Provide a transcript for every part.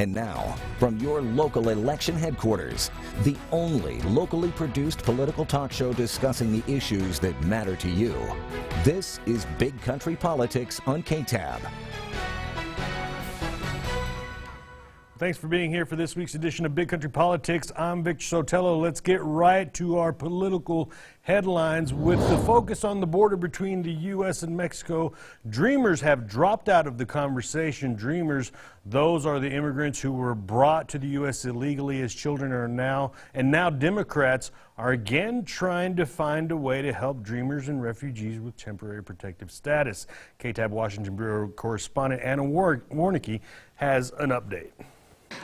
And now, from your local election headquarters, the only locally produced political talk show discussing the issues that matter to you. This is Big Country Politics on KTAB. Thanks for being here for this week's edition of Big Country Politics. I'm Victor Sotelo. Let's get right to our political headlines. With the focus on the border between the U.S. and Mexico, Dreamers have dropped out of the conversation. Dreamers, those are the immigrants who were brought to the U.S. illegally as children and now Democrats are again trying to find a way to help Dreamers and refugees with temporary protective status. KTAB Washington Bureau correspondent Anna Warnicki has an update.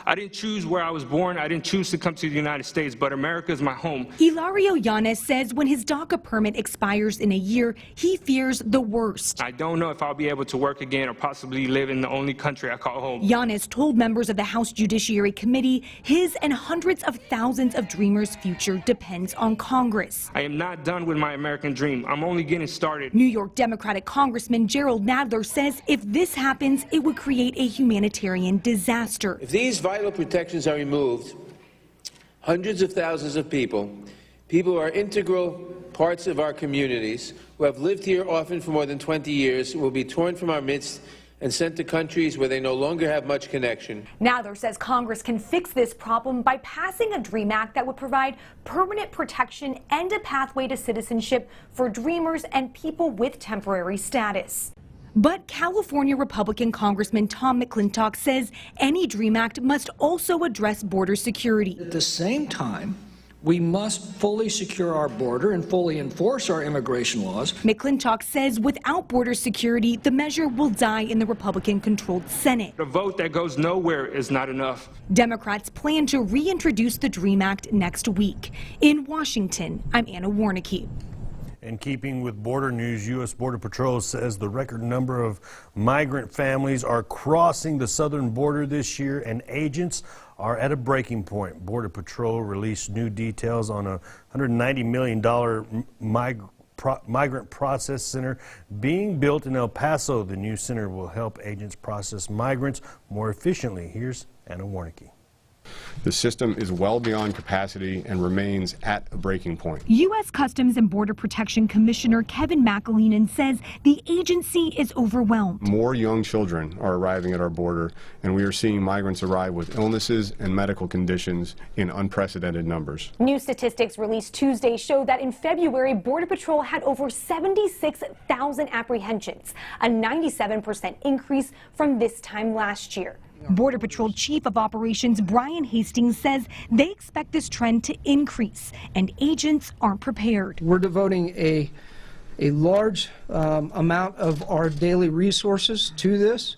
I didn't choose where I was born. I didn't choose to come to the United States, but America is my home. Hilario Yanes says when his DACA permit expires in a year, he fears the worst. I don't know if I'll be able to work again or possibly live in the only country I call home. Yanes told members of the House Judiciary Committee his and hundreds of thousands of Dreamers' future depends on Congress. I am not done with my American dream. I'm only getting started. New York Democratic Congressman Gerald Nadler says if this happens, it would create a humanitarian disaster. If these vital protections are removed, hundreds of thousands of people who are integral parts of our communities, who have lived here often for more than 20 years, will be torn from our midst and sent to countries where they no longer have much connection. Nadler says Congress can fix this problem by passing a DREAM Act that would provide permanent protection and a pathway to citizenship for Dreamers and people with temporary status. But California Republican Congressman Tom McClintock says any DREAM Act must also address border security. At the same time, we must fully secure our border and fully enforce our immigration laws. McClintock says without border security, the measure will die in the Republican-controlled Senate. A vote that goes nowhere is not enough. Democrats plan to reintroduce the DREAM Act next week. In Washington, I'm Anna Warnicki. In keeping with border news, U.S. Border Patrol says the record number of migrant families are crossing the southern border this year, and agents are at a breaking point. Border Patrol released new details on a $190 million migrant process center being built in El Paso. The new center will help agents process migrants more efficiently. Here's Anna Warnicki. The system is well beyond capacity and remains at a breaking point. U.S. Customs and Border Protection Commissioner Kevin McAleenan says the agency is overwhelmed. More young children are arriving at our border, and we are seeing migrants arrive with illnesses and medical conditions in unprecedented numbers. New statistics released Tuesday show that in February, Border Patrol had over 76,000 apprehensions, a 97% increase from this time last year. Border Patrol Chief of Operations Brian Hastings says they expect this trend to increase, and agents aren't prepared. We're devoting a large amount of our daily resources to this.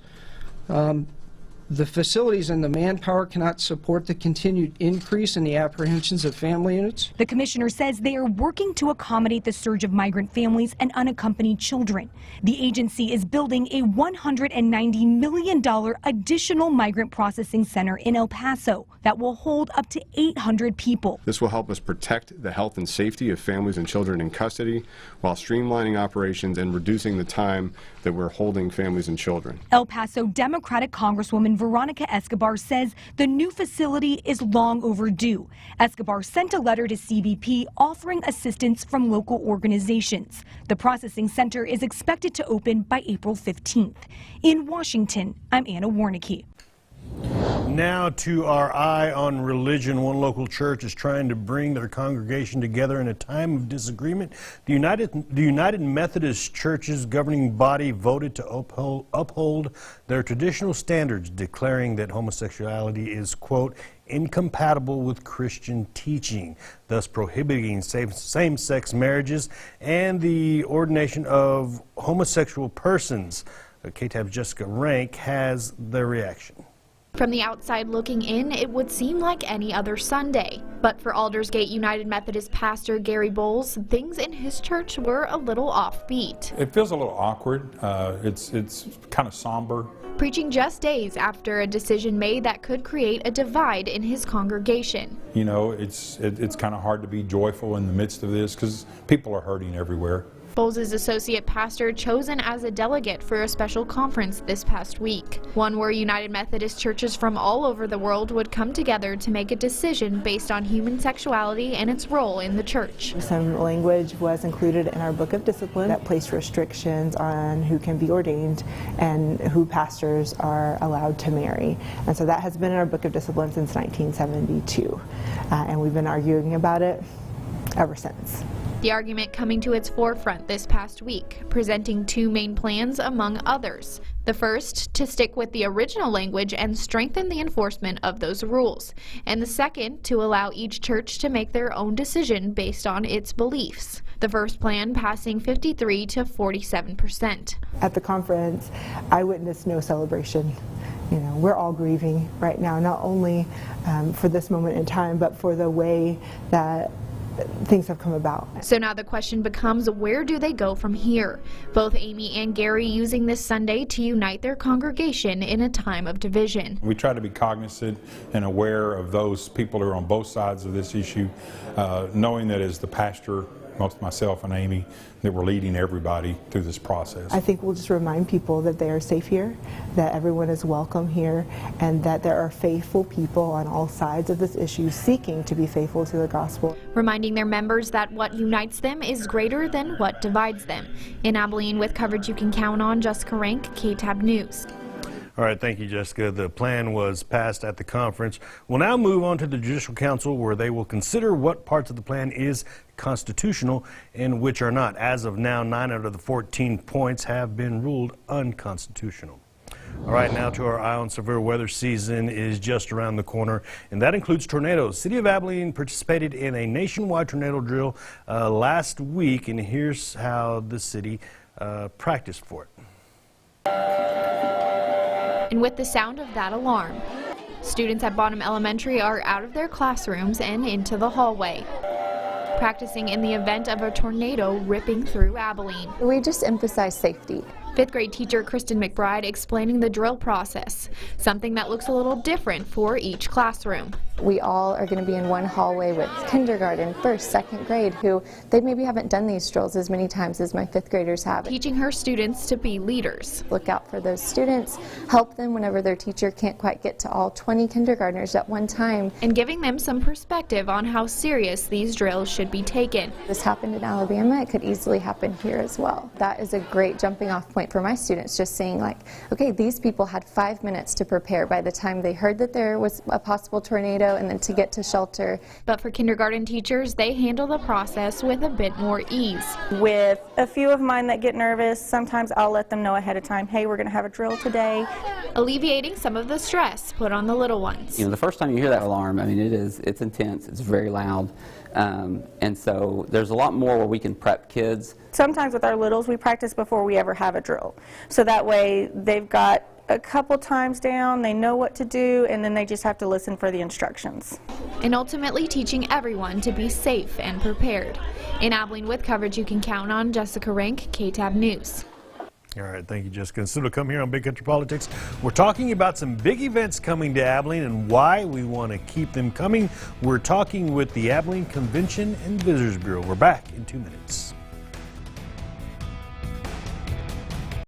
The facilities and the manpower cannot support the continued increase in the apprehensions of family units. The commissioner says they are working to accommodate the surge of migrant families and unaccompanied children. The agency is building a $190 million additional migrant processing center in El Paso that will hold up to 800 people. This will help us protect the health and safety of families and children in custody while streamlining operations and reducing the time that we're holding families and children. El Paso Democratic Congresswoman Veronica Escobar says the new facility is long overdue. Escobar sent a letter to CBP offering assistance from local organizations. The processing center is expected to open by April 15th. In Washington, I'm Anna Warnicki. Now to our eye on religion. One local church is trying to bring their congregation together in a time of disagreement. The United Methodist Church's governing body voted to uphold their traditional standards, declaring that homosexuality is, quote, incompatible with Christian teaching, thus prohibiting same-sex marriages and the ordination of homosexual persons. KTAB's Jessica Rank has the reaction. From the outside looking in, it would seem like any other Sunday. But for Aldersgate United Methodist pastor Gary Bowles, things in his church were a little offbeat. It feels a little awkward. It's kind of somber. Preaching just days after a decision made that could create a divide in his congregation. You know, it's kind of hard to be joyful in the midst of this because people are hurting everywhere. Bowles' associate pastor chosen as a delegate for a special conference this past week, one where United Methodist churches from all over the world would come together to make a decision based on human sexuality and its role in the church. Some language was included in our book of discipline that placed restrictions on who can be ordained and who pastors are allowed to marry. And so that has been in our book of discipline since 1972. And we've been arguing about it ever since. The argument coming to its forefront this past week, presenting two main plans among others. The first, to stick with the original language and strengthen the enforcement of those rules. And the second, to allow each church to make their own decision based on its beliefs. The first plan passing 53 to 47%. At the conference, I witnessed no celebration. You know, we're all grieving right now, not only for this moment in time, but for the way that things have come about. So now the question becomes, where do they go from here? Both Amy and Gary using this Sunday to unite their congregation in a time of division. We try to be cognizant and aware of those people who are on both sides of this issue, knowing that as the pastor, most myself and Amy, that we're leading everybody through this process. I think we'll just remind people that they are safe here, that everyone is welcome here, and that there are faithful people on all sides of this issue seeking to be faithful to the gospel. Reminding their members that what unites them is greater than what divides them. In Abilene, with coverage you can count on, Jessica Rank, KTAB News. All right, thank you, Jessica. The plan was passed at the conference. We'll now move on to the Judicial Council, where they will consider what parts of the plan is constitutional and which are not. As of now, 9 out of the 14 points have been ruled unconstitutional. All right, now to our eye on severe weather season is just around the corner, and that includes tornadoes. City of Abilene participated in a nationwide tornado drill last week, and here's how the city practiced for it. And with the sound of that alarm, students at Bottom Elementary are out of their classrooms and into the hallway, practicing in the event of a tornado ripping through Abilene. We just emphasize safety. Fifth grade teacher Kristen McBride explaining the drill process, something that looks a little different for each classroom. We all are going to be in one hallway with kindergarten, first, second grade, who they maybe haven't done these drills as many times as my fifth graders have. Teaching her students to be leaders. Look out for those students, help them whenever their teacher can't quite get to all 20 kindergartners at one time. And giving them some perspective on how serious these drills should be taken. This happened in Alabama, it could easily happen here as well. That is a great jumping off point for my students, just seeing like, okay, these people had 5 minutes to prepare by the time they heard that there was a possible tornado and then to get to shelter. But for kindergarten teachers, they handle the process with a bit more ease. With a few of mine that get nervous, sometimes I'll let them know ahead of time, hey, we're going to have a drill today. Alleviating some of the stress put on the little ones. You know, the first time you hear that alarm, I mean, it's intense, it's very loud. And so there's a lot more where we can prep kids. Sometimes with our littles, we practice before we ever have a drill. So that way they've got a couple times down, they know what to do, and then they just have to listen for the instructions. And ultimately teaching everyone to be safe and prepared. In Abilene, with coverage you can count on, Jessica Rank, KTAB News. All right, thank you, Jessica. And still to come here on Big Country Politics, we're talking about some big events coming to Abilene and why we want to keep them coming. We're talking with the Abilene Convention and Visitors Bureau. We're back in 2 minutes.